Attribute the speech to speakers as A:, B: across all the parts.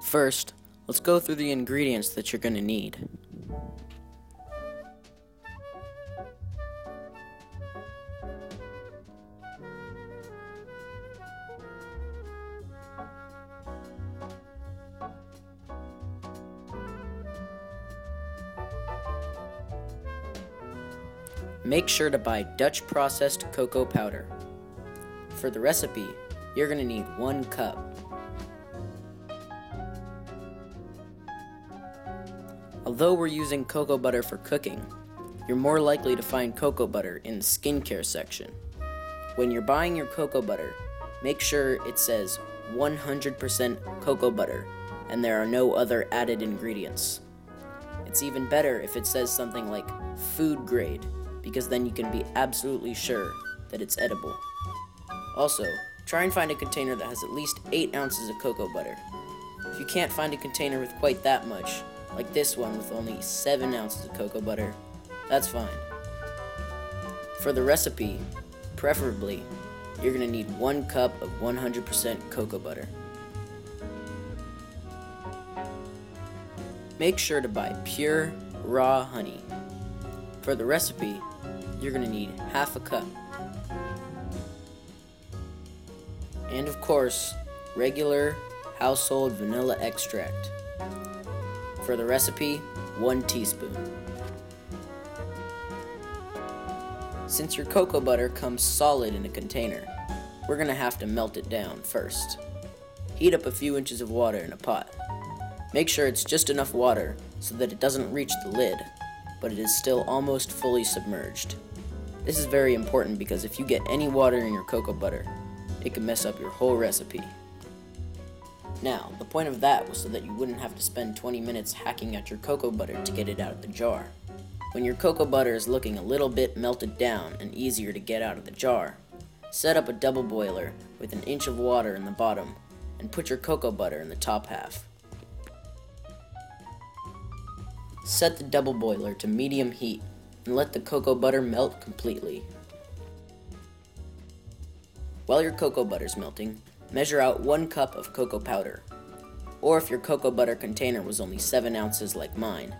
A: First, let's go through the ingredients that you're going to need. Make sure to buy Dutch processed cocoa powder. For the recipe, you're going to need 1 cup. Although we're using cocoa butter for cooking, you're more likely to find cocoa butter in the skincare section. When you're buying your cocoa butter, make sure it says 100% cocoa butter and there are no other added ingredients. It's even better if it says something like food grade, because then you can be absolutely sure that it's edible. Also, try and find a container that has at least 8 ounces of cocoa butter. If you can't find a container with quite that much, like this one with only 7 ounces of cocoa butter, that's fine. For the recipe, preferably, you're going to need 1 cup of 100% cocoa butter. Make sure to buy pure, raw honey. For the recipe, you're going to need half a cup. And of course, regular household vanilla extract. For the recipe, 1 teaspoon. Since your cocoa butter comes solid in a container, we're going to have to melt it down first. Heat up a few inches of water in a pot. Make sure it's just enough water so that it doesn't reach the lid, but it is still almost fully submerged. This is very important because if you get any water in your cocoa butter, it can mess up your whole recipe. Now, the point of that was so that you wouldn't have to spend 20 minutes hacking at your cocoa butter to get it out of the jar. When your cocoa butter is looking a little bit melted down and easier to get out of the jar, set up a double boiler with 1 inch of water in the bottom and put your cocoa butter in the top half. Set the double boiler to medium heat and let the cocoa butter melt completely. While your cocoa butter is melting, measure out 1 cup of cocoa powder. Or if your cocoa butter container was only 7 ounces like mine,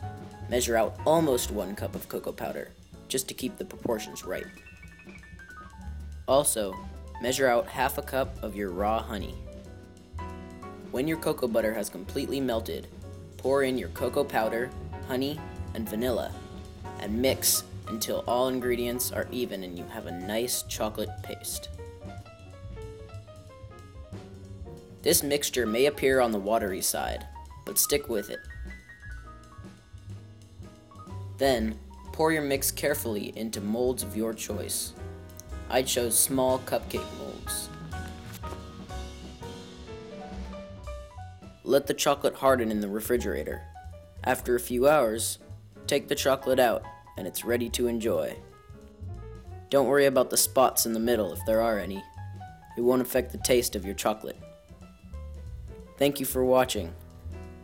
A: measure out almost 1 cup of cocoa powder, just to keep the proportions right. Also, measure out half a cup of your raw honey. When your cocoa butter has completely melted, pour in your cocoa powder, honey, and vanilla, and mix until all ingredients are even and you have a nice chocolate paste. This mixture may appear on the watery side, but stick with it. Then, pour your mix carefully into molds of your choice. I chose small cupcake molds. Let the chocolate harden in the refrigerator. After a few hours, take the chocolate out and it's ready to enjoy. Don't worry about the spots in the middle if there are any. It won't affect the taste of your chocolate. Thank you for watching,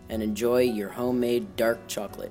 A: and enjoy your homemade dark chocolate.